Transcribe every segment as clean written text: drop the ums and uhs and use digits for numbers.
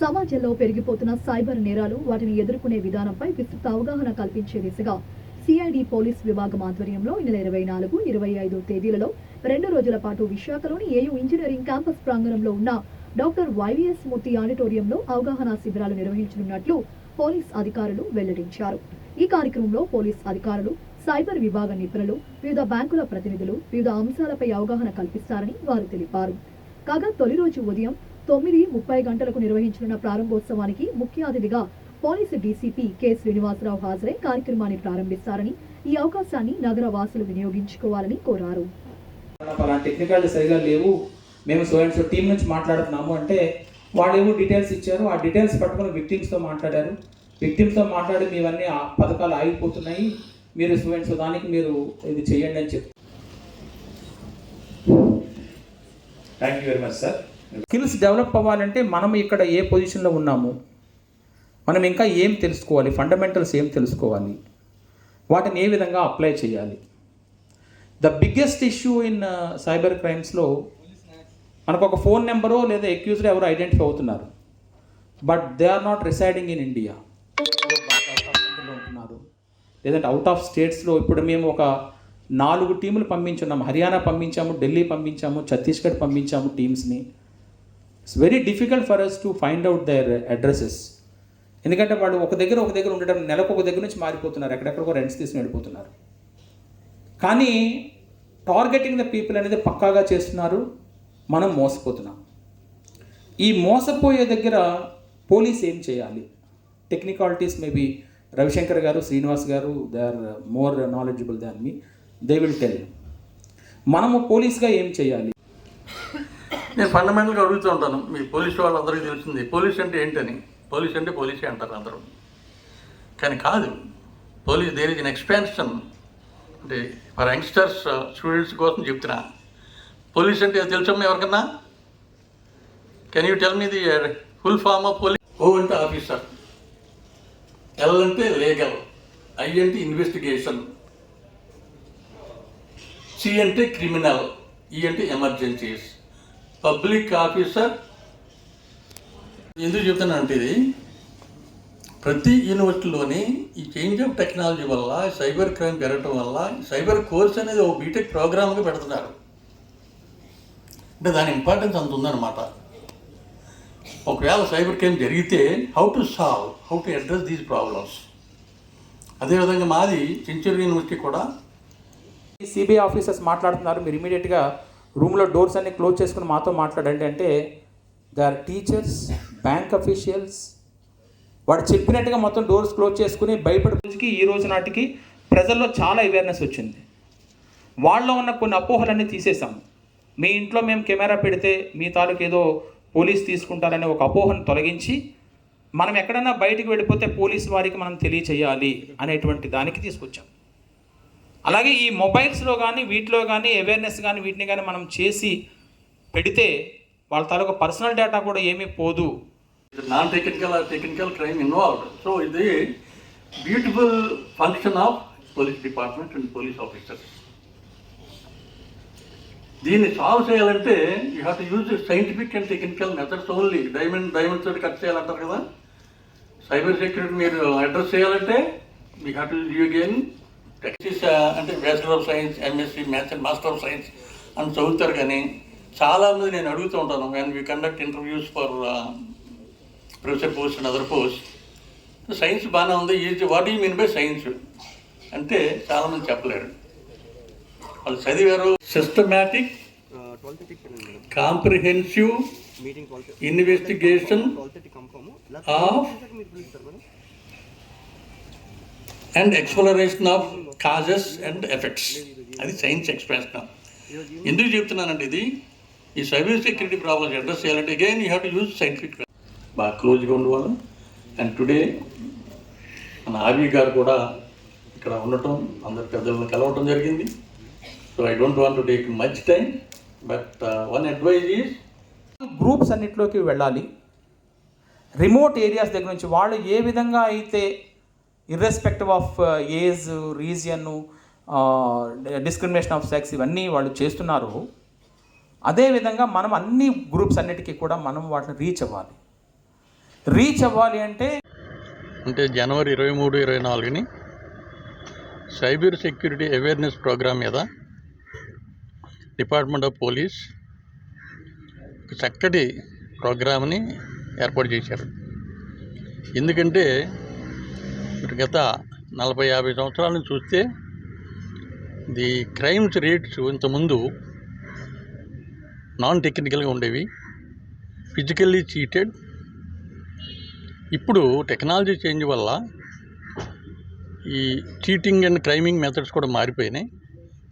సమాజంలో పెరిగిపోతున్న సైబర్ నేరాలు, వాటిని ఎదుర్కొనే విధానంపై విస్తృత అవగాహన కల్పించే దిశగా సిఐడి పోలీస్ విభాగం ఆధ్వర్యంలో ఈ నెల 24, 25 తేదీలలో 2 రోజుల పాటు విశాఖలోని ఏయూ ఇంజనీరింగ్ క్యాంపస్ ప్రాంగణంలో ఉన్న డాక్టర్ వైవిఎస్ మూర్తి ఆడిటోరియంలో అవగాహన శిబిరాలు నిర్వహించనున్నట్లు పోలీస్ అధికారులు వెల్లడించారు. ఈ కార్యక్రమంలో పోలీస్ అధికారులు, సైబర్ విభాగ నిపుణులు, వివిధ బ్యాంకుల ప్రతినిధులు వివిధ అంశాలపై అవగాహన కల్పిస్తారని వారు తెలిపారు. కాగా తొలి రోజు ఉదయం 9:30 గంటలకు నిర్వహించనున్న ప్రారంభోత్సవానికి ముఖ్య అతిథిగా పోలీసు డీసీపీ కె శ్రీనివాసరావు హాజరై కార్యక్రమాన్ని ప్రారంభిస్తారని, ఈ అవకాశాన్ని నగర వాసులు వినియోగించుకోవాలని కోరారు. టెక్నికల్ సరిగా లేవు, మేము సో అండ్ సో టీం నుంచి మాట్లాడుతున్నాము అంటే వాళ్ళు ఏవో డీటెయిల్స్ ఇచ్చారు. ఆ డీటెయిల్స్ పట్టుకుని విక్టిమ్స్తో మాట్లాడారు. విక్టిమ్స్తో మాట్లాడి మీవన్నీ ఆ పథకాలు ఆగిపోతున్నాయి, మీరు సో అండ్ సో దానికి మీరు ఇది చేయండి అని చెప్పి. Thank you very much sir. Skills develop అవ్వాలంటే మనం ఇక్కడ ఏ పొజిషన్లో ఉన్నాము, మనం ఇంకా ఏం తెలుసుకోవాలి, ఫండమెంటల్స్ ఏం తెలుసుకోవాలి, వాటిని ఏ విధంగా అప్లై చేయాలి. The biggest issue in cyber క్రైమ్స్లో మనకు ఒక ఫోన్ నెంబరో లేదా అక్యూజ్డ్ ఎవరో ఐడెంటిఫై అవుతున్నారు, but they are not residing in India, ఉంటున్నారు. లేదంటే అవుట్ ఆఫ్ స్టేట్స్లో. ఇప్పుడు మేము ఒక 4 టీములు పంపించున్నాము. హర్యానా పంపించాము, ఢిల్లీ పంపించాము, ఛత్తీస్గఢ్ పంపించాము టీమ్స్ని. It's very difficult for us to find out their addresses. ఎందుకంటే వాళ్ళు ఒక దగ్గర ఉండడం, నెలకు ఒక దగ్గర నుంచి మారిపోతున్నారు, ఎక్కడెక్కడికో రెంట్స్ తీసుకుని వెళ్ళిపోతున్నారు. కానీ టార్గెటింగ్ ద పీపుల్ అనేది పక్కాగా చేస్తున్నారు, మనం మోసపోతున్నాం. ఈ మోసపోయే దగ్గర పోలీస్ ఏం చేయాలి? Technicalities maybe Ravishankar garu, Srinivas garu, they are more knowledgeable than me, they will tell. మనము పోలీస్గా ఏం చేయాలి? నేను ఫండమెంటల్గా అడుగుతూ ఉంటాను, మీ పోలీసు వాళ్ళందరికీ తెలిసింది పోలీస్ అంటే ఏంటని. పోలీస్ అంటే పోలీసే అంటారు అందరూ, కానీ కాదు. Police there is an expansion. అంటే ఫర్ యంగ్స్టర్స్, స్టూడెంట్స్ కోసం చెప్తున్నా. పోలీస్ అంటే తెలుసమ్మా ఎవరికన్నా? Can you tell me the full form of police? O అంటే ఆఫీసర్, ఎల్ అంటే లీగల్, ఐ అంటే ఇన్వెస్టిగేషన్, సి అంటే క్రిమినల్, ఈ అంటే ఎమర్జెన్సీస్. Public officer. ఎందుకు చెప్తానంటే ఇది ప్రతి యూనివర్సిటీలోని ఈ చేంజ్ ఆఫ్ టెక్నాలజీ వల్ల, సైబర్ క్రైమ్ పెరగటం వల్ల సైబర్ కోర్స్ అనేది ఒక బీటెక్ ప్రోగ్రామ్గా పెడుతున్నారు. అంటే దాని ఇంపార్టెన్స్ అంత ఉందన్నమాట. ఒకవేళ సైబర్ క్రైమ్ జరిగితే how to solve, how to address these problems. అదేవిధంగా మాది సెంచరీ యూనివర్సిటీ కూడా సిబిఐ ఆఫీసర్స్ మాట్లాడుతున్నారు, మీరు ఇమీడియట్గా రూమ్లో డోర్స్ అన్ని క్లోజ్ చేసుకుని మాతో మాట్లాడండి అంటే, they are teachers, bank officials. వాడు చెప్పినట్టుగా మొత్తం డోర్స్ క్లోజ్ చేసుకుని భయపడి ఈ రోజు నాటికి ప్రజల్లో చాలా అవేర్నెస్ వచ్చింది. వాళ్ళలో ఉన్న కొన్ని అపోహలన్నీ తీసేసాం. మీ ఇంట్లో మేము కెమెరా పెడితే మీ తాలూకు ఏదో పోలీస్ తీసుకుంటారనే ఒక అపోహను తొలగించి, మనం ఎక్కడైనా బయటికి వెళ్ళిపోతే పోలీసు వారికి మనం తెలియచేయాలి అనేటువంటి దానికి తీసుకొచ్చాం. అలాగే ఈ మొబైల్స్లో కానీ వీటిలో కానీ అవేర్నెస్ కానీ వీటిని కానీ మనం చేసి పెడితే వాళ్ళ తాలూకు పర్సనల్ డేటా కూడా ఏమీ పోదు. Non technical crime involved. So ఇది beautiful function of police department and police officers. దీన్ని సాల్వ్ చేయాలంటే you have to use scientific and technical methods only. Diamond తోటి కట్ చేయాలంటారు కదా. సైబర్ సెక్యూరిటీ మీరు అడ్రస్ చేయాలంటే you have to use again techniques. అంటే bachelor of science, MSc maths and master of science అని చదువుతారు. కానీ చాలామంది నేను అడుగుతూ ఉంటాను, and we conduct interviews for professor post and other post. Science బాగానే ఉంది, what you mean by science అంటే చాలామంది చెప్పలేరు. వాళ్ళు చదివారు systematic, comprehensive investigation of and exploration of causes and effects. అది సైన్స్ ఎక్స్ప్రెషన్. ఎందుకు చెప్తున్నానంటే ఇది ఈ సైబర్ సెక్యూరిటీ ప్రాబ్లమ్స్ అడ్రస్ చేయాలంటే again you have to use scientific. బాగా క్లోజ్గా ఉండేవాళ్ళం. అండ్ టుడే మన ఆర్వి గారు కూడా ఇక్కడ ఉండటం, అందరు పెద్దలను కలవటం జరిగింది. So I don't want to take much time, but one advice is groups అన్నిటిలోకి వెళ్ళాలి. రిమోట్ ఏరియాస్ దగ్గర నుంచి వాళ్ళు ఏ విధంగా అయితే irrespective of age, region, discrimination of sex ఇవన్నీ వాళ్ళు చేస్తున్నారు. అదేవిధంగా మనం అన్ని గ్రూప్స్ అన్నిటికీ కూడా మనం వాటిని రీచ్ అవ్వాలి. రీచ్ అవ్వాలి అంటే జనవరి 23, 24ని సైబర్ సెక్యూరిటీ అవేర్నెస్ ప్రోగ్రామ్ మీద డిపార్ట్మెంట్ ఆఫ్ పోలీస్ ఒక చక్కటి ప్రోగ్రామ్ని ఏర్పాటు చేశారు. ఎందుకంటే గత 40-50 సంవత్సరాల నుంచి చూస్తే ది క్రైమ్స్ రేట్స్ ఇంతకుముందు నాన్ టెక్నికల్గా ఉండేవి, ఫిజికల్లీ చీటెడ్. ఇప్పుడు టెక్నాలజీ చేంజ్ వల్ల ఈ చీటింగ్ అండ్ క్రైమింగ్ మెథడ్స్ కూడా మారిపోయినాయి.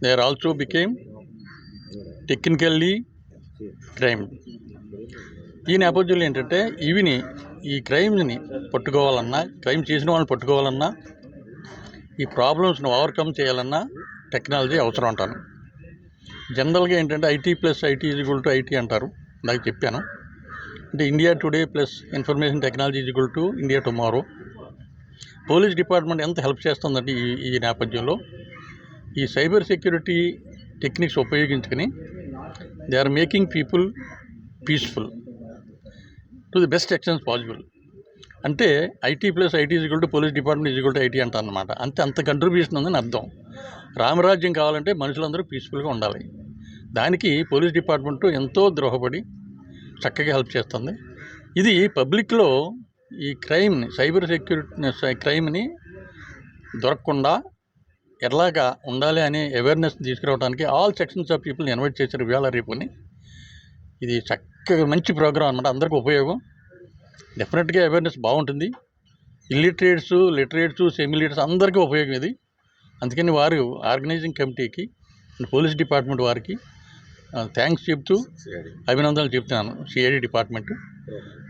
They are also became technically crime. ఈ నేపథ్యంలో ఏంటంటే ఈ క్రైమ్ని పట్టుకోవాలన్నా, క్రైమ్ చేసిన వాళ్ళని పట్టుకోవాలన్నా, ఈ ప్రాబ్లమ్స్ని ఓవర్కమ్ చేయాలన్నా టెక్నాలజీ అవసరం అంటాను. జనరల్గా ఏంటంటే IT + IT = IT అంటారు. నాకు చెప్పాను అంటే India today plus information technology = India tomorrow. Police department ఎంత హెల్ప్ చేస్తుందంటే ఈ నేపథ్యంలో ఈ సైబర్ సెక్యూరిటీ టెక్నిక్స్ ఉపయోగించుకొని they are making people peaceful to the best extent possible. అంటే IT + IT = police department IT అంటారు అన్నమాట. అంత కంట్రిబ్యూషన్ ఉందని అర్థం. రామరాజ్యం కావాలంటే మనుషులందరూ పీస్ఫుల్గా ఉండాలి. దానికి పోలీస్ డిపార్ట్మెంట్ ఎంతో ద్రోహపడి చక్కగా హెల్ప్ చేస్తుంది. ఇది పబ్లిక్లో ఈ క్రైమ్ని, సైబర్ సెక్యూరిటీ క్రైమ్ని దొరకకుండా ఎలాగా ఉండాలి అనే అవేర్నెస్ తీసుకురావడానికి ఆల్ సెక్షన్స్ ఆఫ్ పీపుల్ని ఇన్వైట్ చేశారు ఇవాళ రేపుని. ఇది చక్కగా మంచి ప్రోగ్రామ్ అన్నమాట. అందరికీ ఉపయోగం. డెఫినెట్గా అవేర్నెస్ బాగుంటుంది. ఇల్లిటరేట్స్, లిటరేట్స్, సెమీ లిటరేట్స్ అందరికీ ఉపయోగం ఇది. అందుకని వారు ఆర్గనైజింగ్ కమిటీకి, పోలీస్ డిపార్ట్మెంట్ వారికి థ్యాంక్స్ చెప్తూ అభినందనలు చెప్తున్నాను. CID డిపార్ట్మెంట్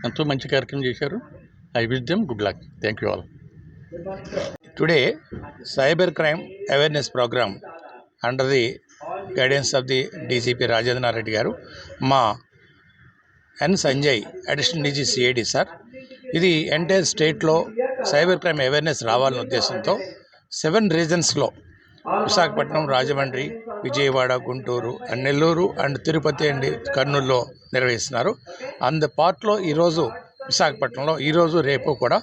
ఎంతో మంచి కార్యక్రమం చేశారు. I wish them good luck. Thank you all. Today, cyber crime awareness program under the guidance of the DCP Rajendra Reddy garu, మా N. Sanjay, additional DG CID sir. ఇది entire స్టేట్లో cyber crime awareness రావాలనే ఉద్దేశంతో 7 రీజన్స్లో Visakhapatnam, Rajahmundry, Vijayawada, Guntur and Nellore and Tirupati and కర్నూలులో నిర్వహిస్తున్నారు. And పార్ట్లో ఈరోజు విశాఖపట్నంలో ఈరోజు రేపు కూడా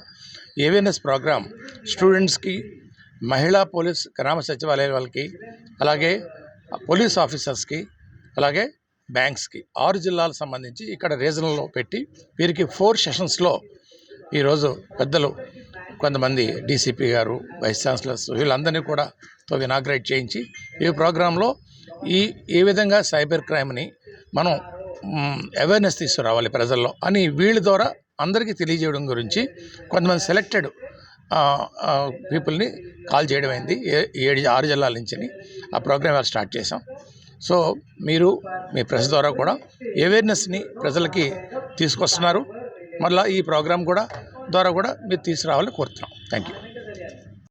అవేర్నెస్ ప్రోగ్రామ్ స్టూడెంట్స్కి, మహిళా పోలీస్ గ్రామ సచివాలయాల వాళ్ళకి, అలాగే పోలీస్ ఆఫీసర్స్కి, అలాగే బ్యాంక్స్కి 6 జిల్లాలకు సంబంధించి ఇక్కడ రీజనల్లో పెట్టి వీరికి 4 సెషన్స్లో ఈరోజు పెద్దలు కొంతమంది DCP గారు, వైస్ ఛాన్సలర్స్ వీళ్ళందరినీ కూడా ఇనాగ్రేట్ చేయించి ఈ ప్రోగ్రాంలో ఏ విధంగా సైబర్ క్రైమ్ని మనం అవేర్నెస్ తీసుకురావాలి ప్రజల్లో అని వీళ్ళ ద్వారా అందరికీ తెలియజేయడం గురించి కొంతమంది సెలెక్టెడ్ పీపుల్ని కాల్ చేయడం అయింది. 6 జిల్లాల నుంచి ఆ ప్రోగ్రామ్ స్టార్ట్ చేసాం. సో మీరు మీ ప్రెస్ ద్వారా కూడా అవేర్నెస్ని ప్రజలకి తీసుకొస్తున్నారు. మళ్ళీ ఈ ప్రోగ్రామ్ ద్వారా కూడా మీరు తీసుకురావాలని కోరుతున్నాం. Thank you.